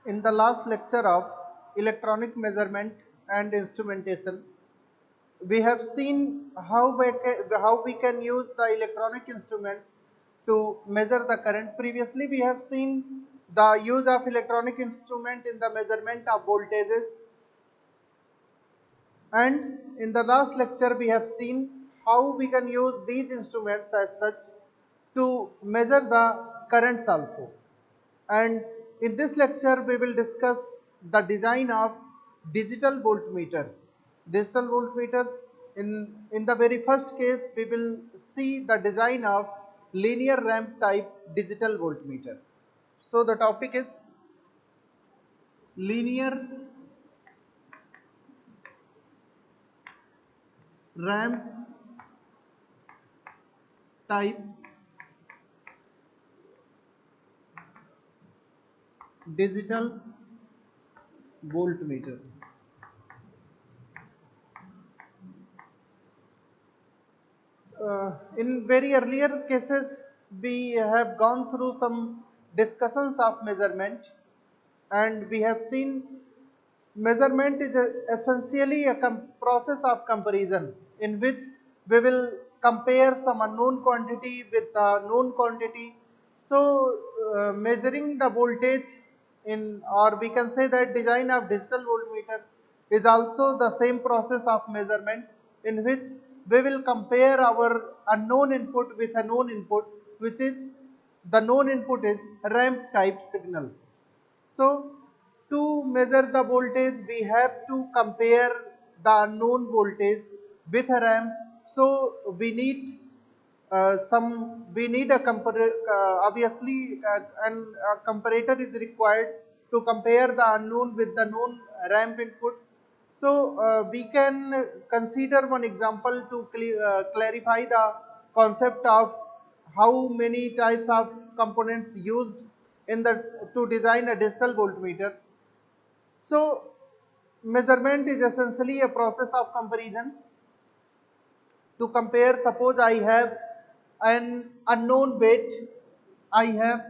In the last lecture of electronic measurement and instrumentation, we have seen how we can use the electronic instruments to measure the current. Previously, we have seen the use of electronic instrument in the measurement of voltages, and in the last lecture we have seen how we can use these instruments as such to measure the currents also. And in this lecture we will discuss the design of digital voltmeters. Digital voltmeters, in the very first case we will see the design of linear ramp type digital voltmeter. So the topic is linear ramp type digital voltmeter. In very earlier cases, we have gone through some discussions of measurement, and we have seen measurement is essentially a process of comparison in which we will compare some unknown quantity with a known quantity. So, measuring the voltage in, or we can say that design of digital voltmeter is also the same process of measurement in which we will compare our unknown input with a known input, which is the known input is ramp type signal. So, to measure the voltage, we have to compare the unknown voltage with a ramp. So, we need we need a comparator, obviously, and a comparator is required to compare the unknown with the known ramp input. So, we can consider one example to clarify the concept of how many types of components used in the to design a digital voltmeter. So, measurement is essentially a process of comparison. To compare, suppose I have an unknown weight, I have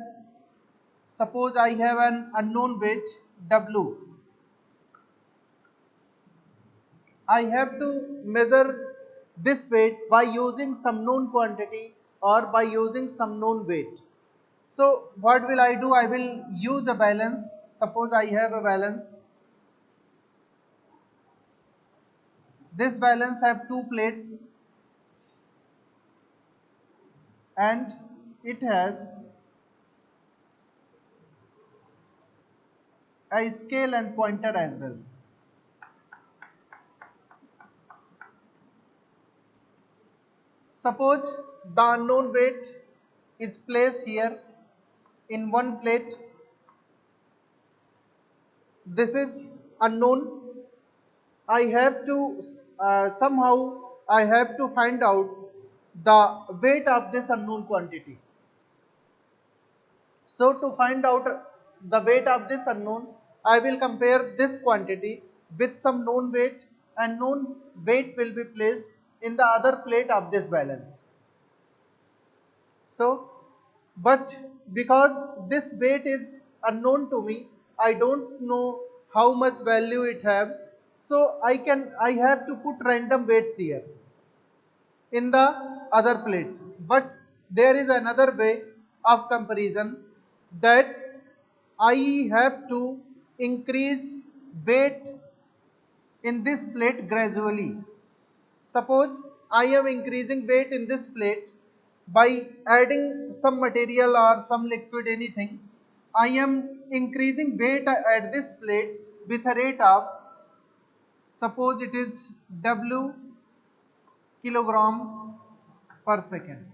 suppose I have an unknown weight W. I have to measure this weight by using some known quantity or by using some known weight. So, what will I do? I will use a balance. Suppose I have a balance. This balance have two plates and it has a scale and pointer as well. Suppose the unknown weight is placed here in one plate. This is unknown. I have to somehow I have to find out the weight of this unknown quantity. So to find out the weight of this unknown, I will compare this quantity with some known weight, and known weight will be placed in the other plate of this balance. So, but because this weight is unknown to me, I don't know how much value it have. So I have to put random weights here in the other plate. But there is another way of comparison, that I have to increase weight in this plate gradually. Suppose I am increasing weight in this plate by adding some material or some liquid, anything. I am increasing weight at this plate with a rate of, suppose it is W kilogram per second.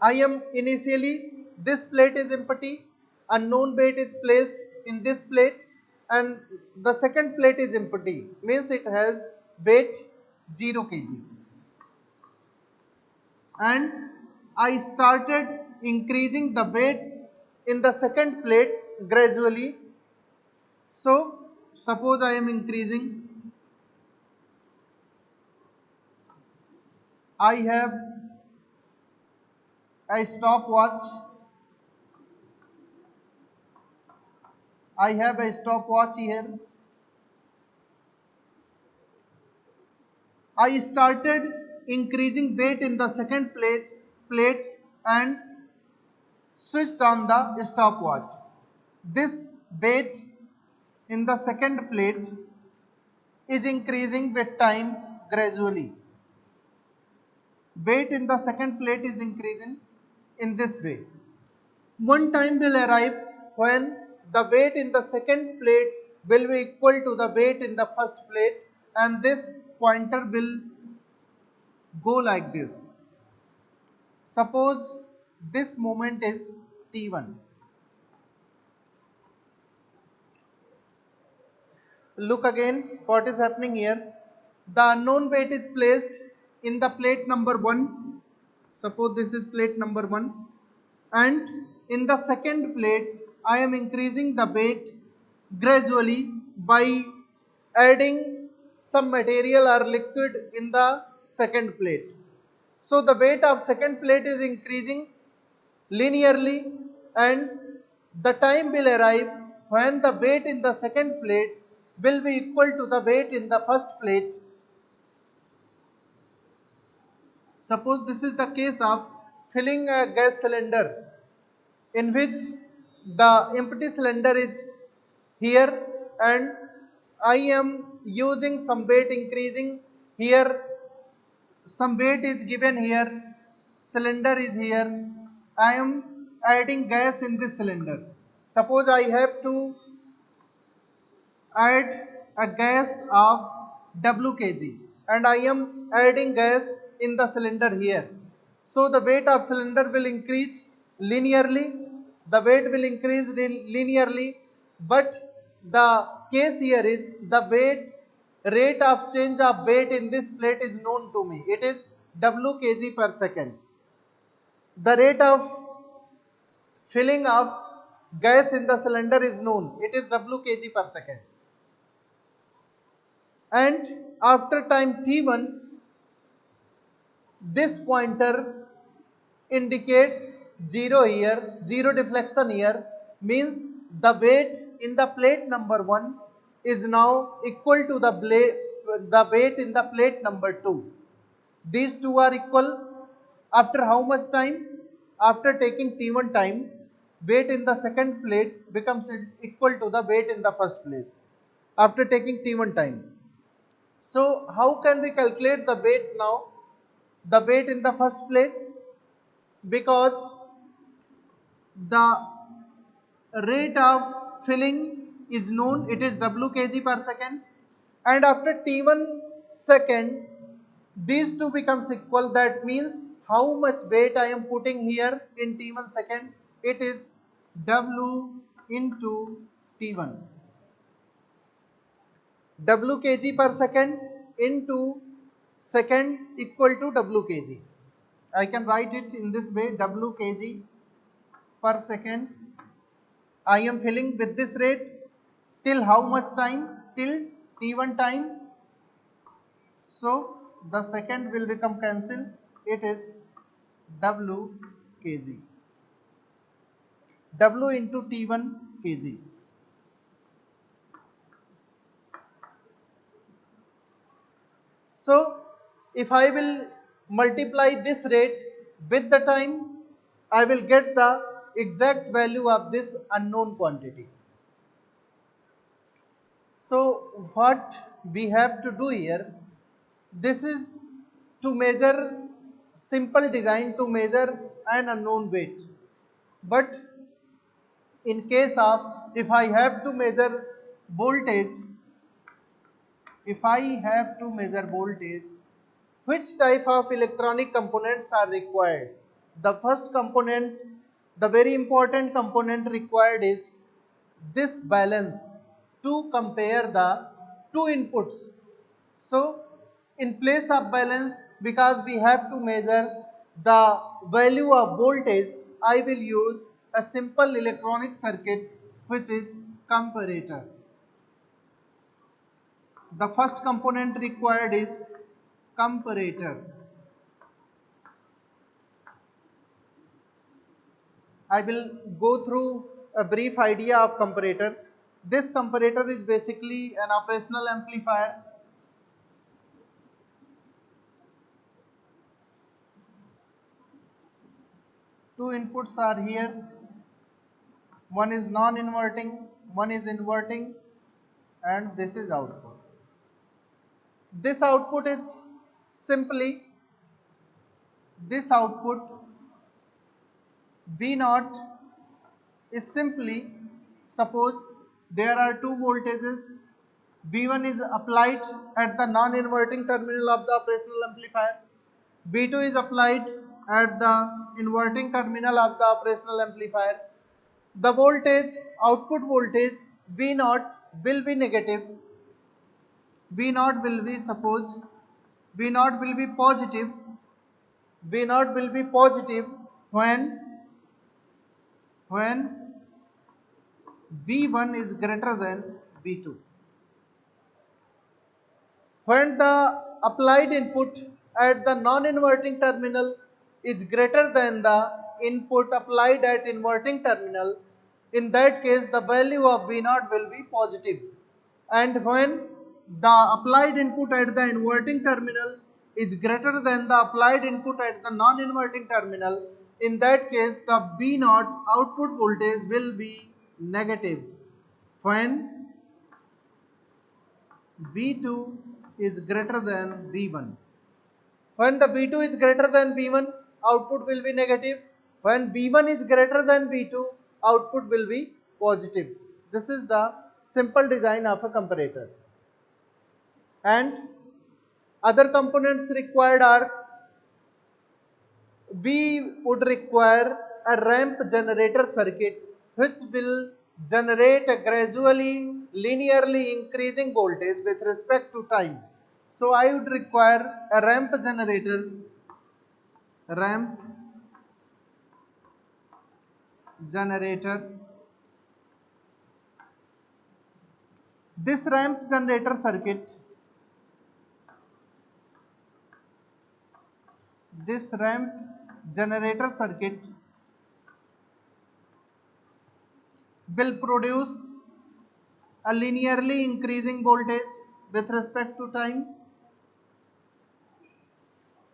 I am initially, this plate is empty, unknown weight is placed in this plate, and the second plate is empty, means it has weight 0 kg. And I started increasing the weight in the second plate gradually. So, suppose I am increasing, I have a stopwatch I have a stopwatch here. I started increasing weight in the second plate and switched on the stopwatch. This weight in the second plate is increasing with time gradually. Weight in the second plate is increasing in this way. One time will arrive when the weight in the second plate will be equal to the weight in the first plate, and this pointer will go like this. Suppose this moment is T1. Look again what is happening here. The unknown weight is placed in the plate number 1. Suppose this is plate number 1, and in the second plate I am increasing the weight gradually by adding some material or liquid in the second plate. So the weight of second plate is increasing linearly, and the time will arrive when the weight in the second plate will be equal to the weight in the first plate. Suppose this is the case of filling a gas cylinder in which the empty cylinder is here, and I am using some weight increasing here, some weight is given here, cylinder is here, I am adding gas in this cylinder. Suppose I have to add a gas of W kg, and I am adding gas in the cylinder here. So the weight of cylinder will increase linearly, the weight will increase linearly, but the case here is the weight rate of change of weight in this plate is known to me. It is W kg per second. The rate of filling of gas in the cylinder is known. It is W kg per second. And after time T1, this pointer indicates 0 here, 0 deflection here, means the weight in the plate number 1 is now equal to the weight in the plate number 2. These two are equal. After how much time? After taking T1 time, weight in the second plate becomes equal to the weight in the first plate after taking T1 time. So how can we calculate the weight now? The weight in the first plate, because the rate of filling is known, it is W kg per second, and after T1 second these two becomes equal. That means how much weight I am putting here in T1 second, it is W into T1. W kg per second into second equal to W kg. I can write it in this way, W kg per second. I am filling with this rate till how much time? Till T1 time. So the second will become cancelled. It is W kg. W into T1 kg. So if I will multiply this rate with the time, I will get the exact value of this unknown quantity. So what we have to do here, this is to measure, simple design to measure an unknown weight. But in case of, if I have to measure voltage, which type of electronic components are required? The first component, the very important component required is this balance to compare the two inputs. So in place of balance, because we have to measure the value of voltage, I will use a simple electronic circuit which is comparator. The first component required is comparator. I will go through a brief idea of comparator. This comparator is basically an operational amplifier. Two inputs are here. One is non-inverting, one is inverting, and this is output. This output is simply this output V naught is simply, suppose there are two voltages, V1 is applied at the non-inverting terminal of the operational amplifier, V2 is applied at the inverting terminal of the operational amplifier. The voltage, output voltage V naught will be negative. V naught will be, suppose V naught will be positive. V naught will be positive when V1 is greater than V2. When the applied input at the non-inverting terminal is greater than the input applied at inverting terminal, in that case the value of V0 will be positive. And when the applied input at the inverting terminal is greater than the applied input at the non-inverting terminal, in that case the V0 output voltage will be negative. When V2 is greater than V1. When the V2 is greater than V1, output will be negative. When V1 is greater than V2, output will be positive. This is the simple design of a comparator. And other components required are, we would require a ramp generator circuit which will generate a gradually linearly increasing voltage with respect to time. So I would require a ramp generator. This ramp generator circuit will produce a linearly increasing voltage with respect to time,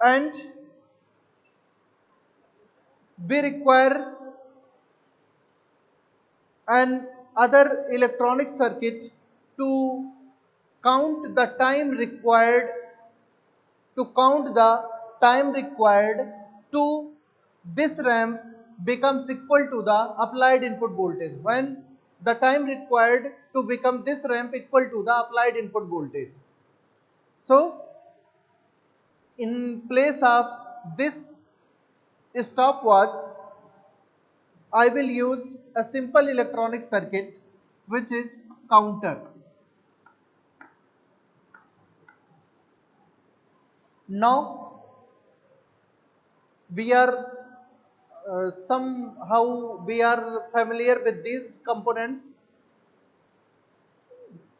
and we require an other electronic circuit to count the time required to this ramp becomes equal to the applied input voltage. When the time required to become this ramp equal to the applied input voltage. So in place of this stopwatch, I will use a simple electronic circuit which is counter. Now we are somehow we are familiar with these components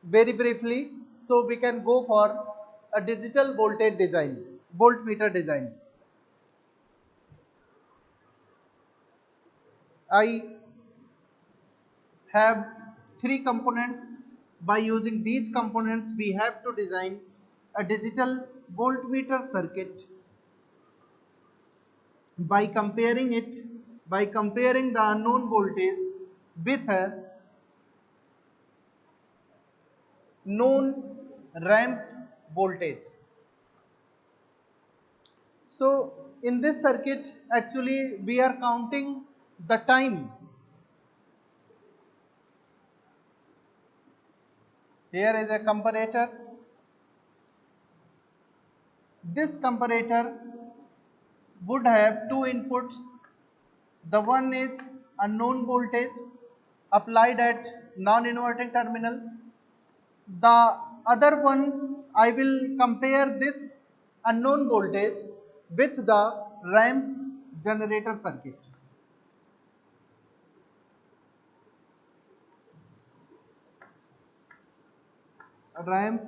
very briefly, so we can go for a digital voltmeter design. I have three components. By using these components, we have to design a digital voltmeter circuit by comparing the unknown voltage with a known ramp voltage. So in this circuit, actually we are counting the time. Here is a comparator. This comparator would have two inputs. The one is unknown voltage applied at non-inverting terminal. The other one, I will compare this unknown voltage with the ramp generator circuit. Ramp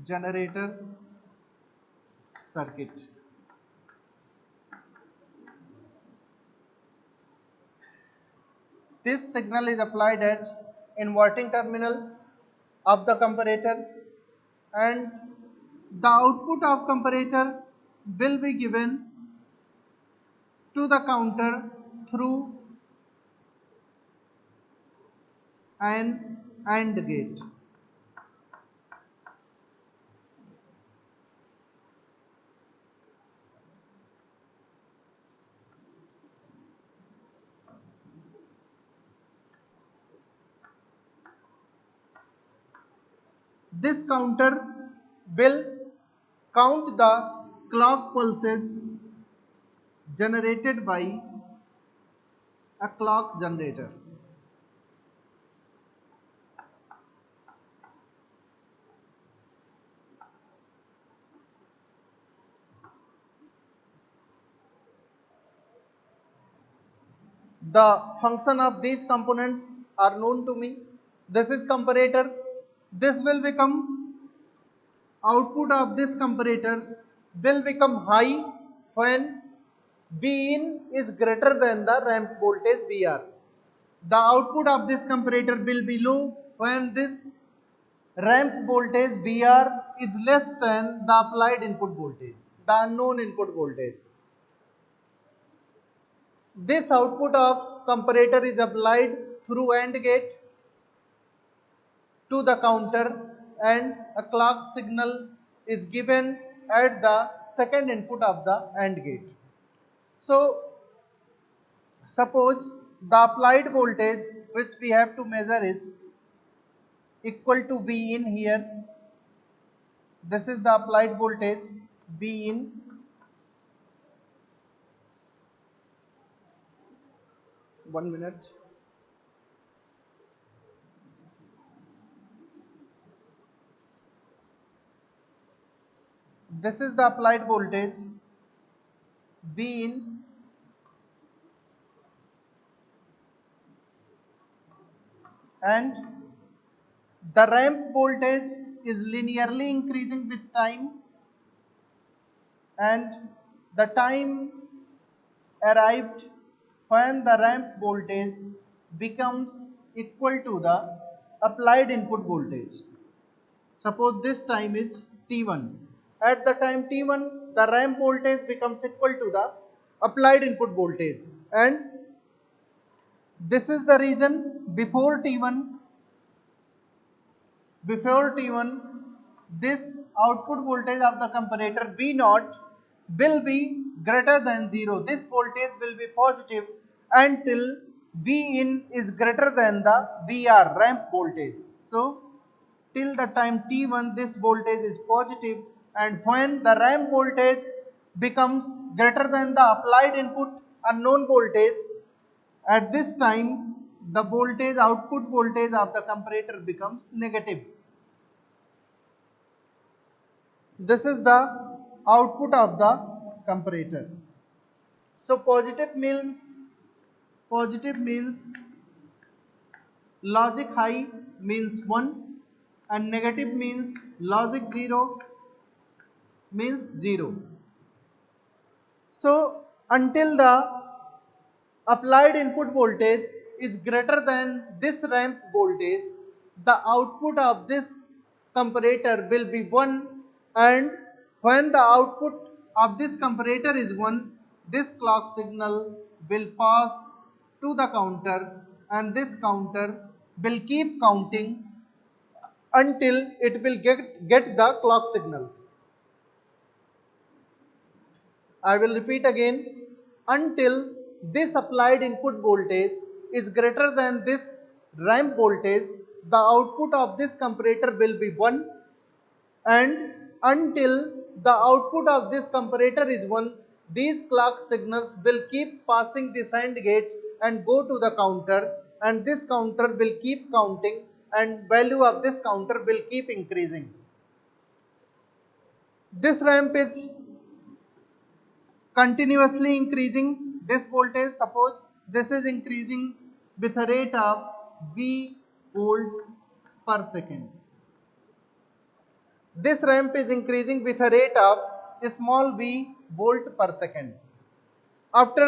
generator circuit. This signal is applied at inverting terminal of the comparator, and the output of comparator will be given to the counter through an AND gate. This counter will count the clock pulses generated by a clock generator. The function of these components are known to me. This is comparator. This will become output of this comparator will become high when Bin is greater than the ramp voltage Vr. The output of this comparator will be low when this ramp voltage Vr is less than the applied input voltage, the unknown input voltage. This output of comparator is applied through AND gate to the counter, and a clock signal is given at the second input of the AND gate. So, suppose the applied voltage which we have to measure is equal to V in here. This is the applied voltage V in. One minute. This is the applied voltage V in, and the ramp voltage is linearly increasing with time, and the time arrived when the ramp voltage becomes equal to the applied input voltage. Suppose this time is T1. At the time T1, the ramp voltage becomes equal to the applied input voltage, and this is the reason before T1, this output voltage of the comparator V0 will be greater than 0. This voltage will be positive until V in is greater than the VR ramp voltage. So, till the time T1 this voltage is positive, and when the ramp voltage becomes greater than the applied input unknown voltage, at this time the voltage output voltage of the comparator becomes negative. This is the output of the comparator. So positive means logic high means 1, and negative means logic 0 means 0. So until the applied input voltage is greater than this ramp voltage, the output of this comparator will be 1, and when the output of this comparator is 1, this clock signal will pass to the counter, and this counter will keep counting until it will get the clock signals. I will repeat again, until this applied input voltage is greater than this ramp voltage, the output of this comparator will be 1, and until the output of this comparator is 1, these clock signals will keep passing this AND gate and go to the counter, and this counter will keep counting, and value of this counter will keep increasing. This ramp is continuously increasing this voltage. Suppose this is increasing with a rate of V volt per second. This ramp is increasing with a rate of small v volt per second. After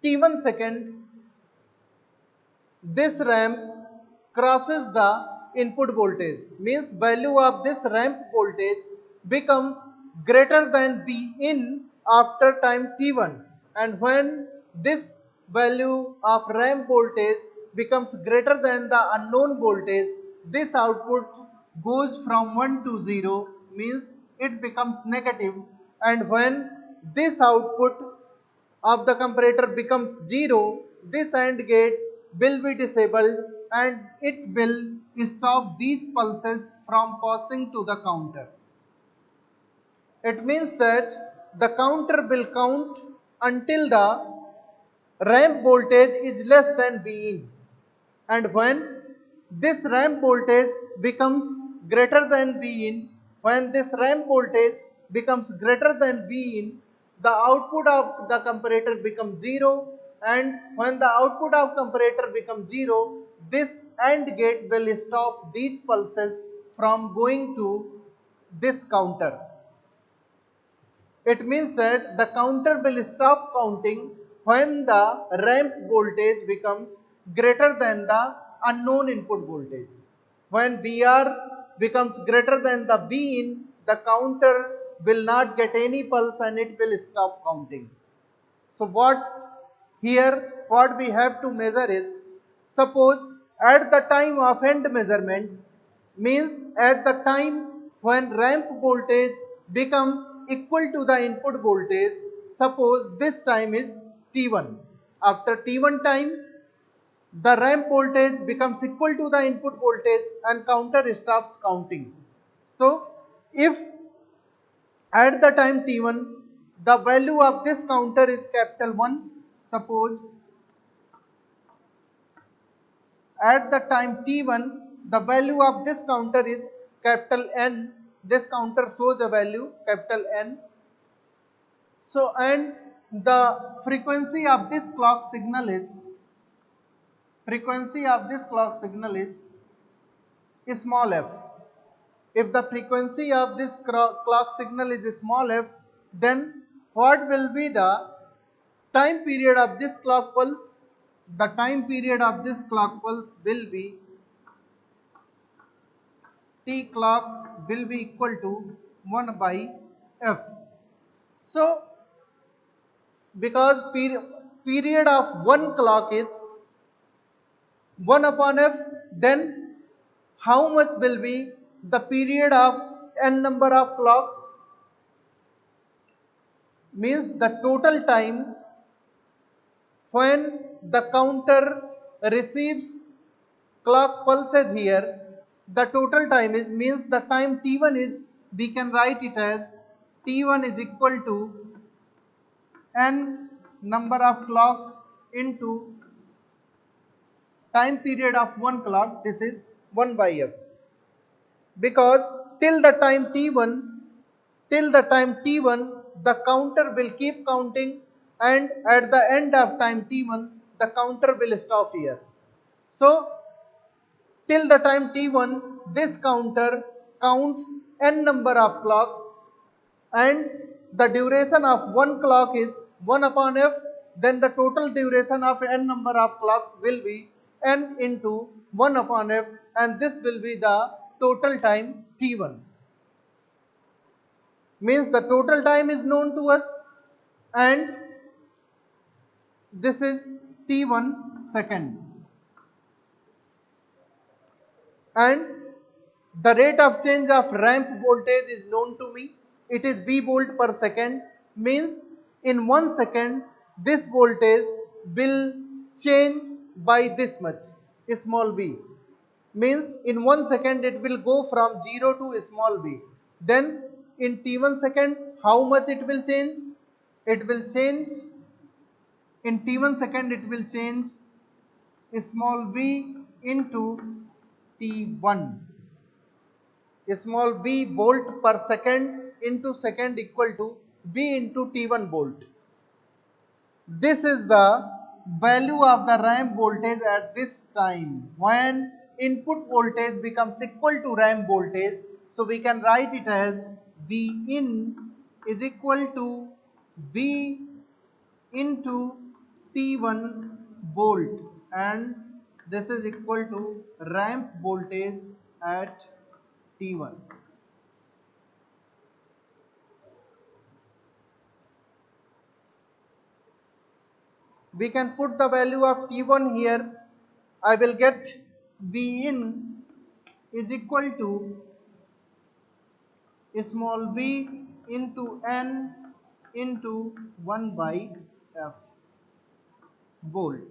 T1 second, this ramp crosses the input voltage, means value of this ramp voltage becomes greater than V in after time t1, and when this value of ramp voltage becomes greater than the unknown voltage, this output goes from 1 to 0, means it becomes negative, and when this output of the comparator becomes 0, this AND gate will be disabled and it will stop these pulses from passing to the counter. It means that the counter will count until the ramp voltage is less than V in, and when this ramp voltage becomes greater than V in, when this ramp voltage becomes greater than V in, the output of the comparator becomes 0, and when the output of comparator becomes 0, this AND gate will stop these pulses from going to this counter. It means that the counter will stop counting when the ramp voltage becomes greater than the unknown input voltage. When VR becomes greater than the V in, the counter will not get any pulse and it will stop counting. So what we have to measure is, suppose at the time of end measurement, means at the time when ramp voltage becomes equal to the input voltage, suppose this time is T1. After T1 time, the ramp voltage becomes equal to the input voltage and counter stops counting. So if at the time T1 the value of this counter is capital 1, suppose at the time T1 the value of this counter is capital N, this counter shows a value capital N. So and the frequency of this clock signal is small f. If the frequency of this clock signal is small f, then what will be the time period of this clock pulse? The time period of this clock pulse will be T clock will be equal to 1 by f. So because period of one clock is 1 upon f, then how much will be the period of n number of clocks? Means the total time when the counter receives clock pulses here, the total time is, means the time t1 is, we can write it as t1 is equal to n number of clocks into time period of one clock, this is 1 by f. Because till the time t1 the counter will keep counting, and at the end of time t1 the counter will stop here. So till the time t1 this counter counts n number of clocks, and the duration of one clock is 1 upon f, then the total duration of n number of clocks will be n into 1 upon f, and this will be the total time t1. Means the total time is known to us, and this is t1 second, and the rate of change of ramp voltage is known to me, it is V volt per second. Means in 1 second this voltage will change by this much, small v. Means in 1 second it will go from 0 to small v. Then in t1 second how much it will change? It will change, in t1 second it will change small v into t1. Small v volt per second into second equal to v into t1 volt. This is the value of the ramp voltage at this time when input voltage becomes equal to ramp voltage. So we can write it as V in is equal to V into T1 volt, and this is equal to ramp voltage at T1. We can put the value of T1 here. I will get V in is equal to small v into N into 1 by F volt.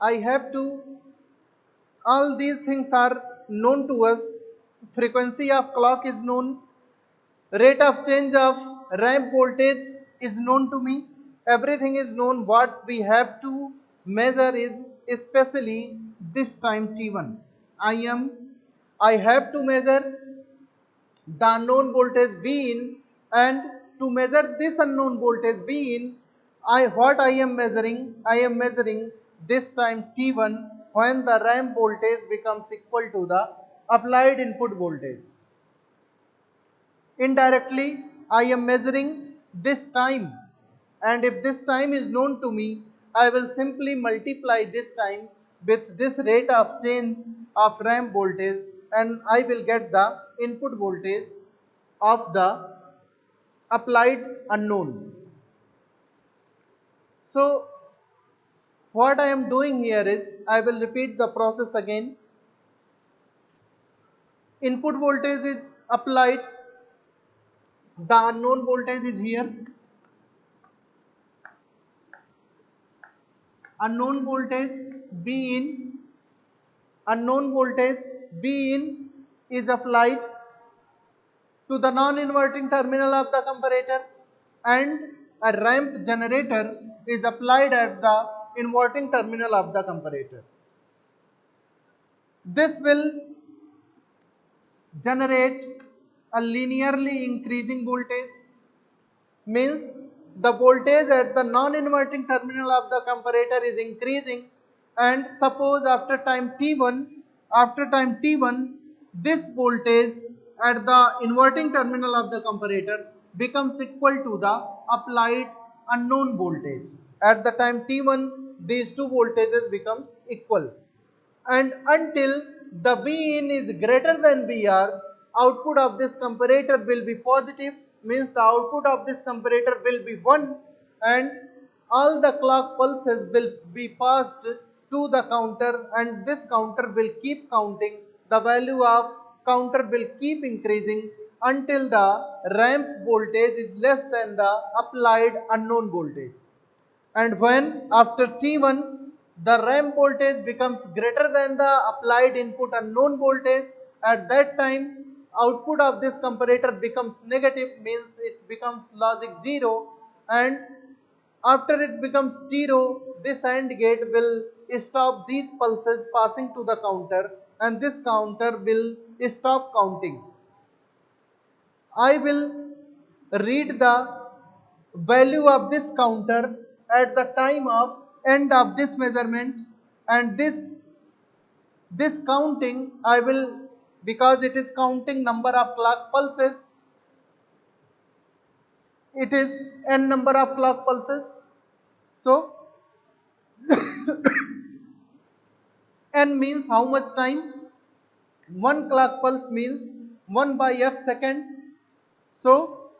I have to, all these things are known to us. Frequency of clock is known. Rate of change of ramp voltage is known to me. Everything is known. What we have to measure is especially this time T1. I have to measure the unknown voltage V in, and to measure this unknown voltage V in, what I am measuring this time T1 when the ramp voltage becomes equal to the applied input voltage. Indirectly, I am measuring this time, and if this time is known to me, I will simply multiply this time with this rate of change of ramp voltage, and I will get the input voltage of the applied unknown. So, what I am doing here is, I will repeat the process again. Input voltage is applied, the unknown voltage is here. Unknown voltage V in, unknown voltage V in is applied to the non-inverting terminal of the comparator, and a ramp generator is applied at the inverting terminal of the comparator. This will generate a linearly increasing voltage, means the voltage at the non-inverting terminal of the comparator is increasing, and suppose after time t1 this voltage at the inverting terminal of the comparator becomes equal to the applied unknown voltage. At the time t1 these two voltages becomes equal, and until the Vin is greater than Vr, output of this comparator will be positive, means the output of this comparator will be 1, and all the clock pulses will be passed to the counter, and this counter will keep counting. The value of counter will keep increasing until the ramp voltage is less than the applied unknown voltage. And when after T1 the ramp voltage becomes greater than the applied input unknown voltage, at that time output of this comparator becomes negative, means it becomes logic 0, and after it becomes 0 this AND gate will stop these pulses passing to the counter, and this counter will stop counting. I will read the value of this counter at the time of end of this measurement, and this counting I will, because it is counting number of clock pulses, it is n number of clock pulses. So n means how much time, one clock pulse means 1 by f second. So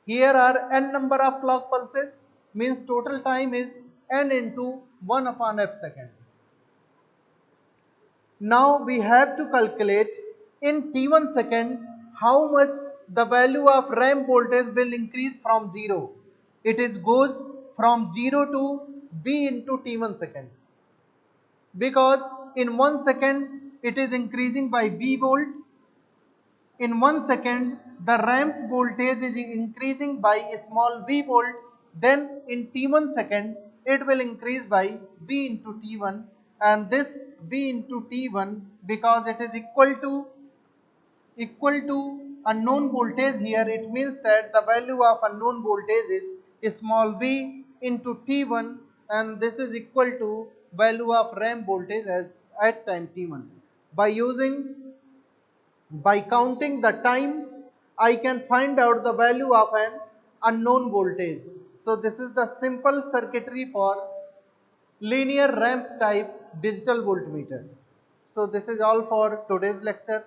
here are n number of clock pulses, means total time is n into 1 upon f second. Now we have to calculate in t1 second how much the value of ramp voltage will increase from 0. It is goes from 0 to V into t1 second, because in 1 second it is increasing by V volt. In 1 second the ramp voltage is increasing by small v volt, then in t1 second it will increase by v into t1, and this v into t1, because it is equal to unknown voltage here, it means that the value of unknown voltage is small v into t1, and this is equal to value of ramp voltage as at time t1. By counting the time I can find out the value of an unknown voltage. So this is the simple circuitry for linear ramp type digital voltmeter. So this is all for today's lecture.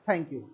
Thank you.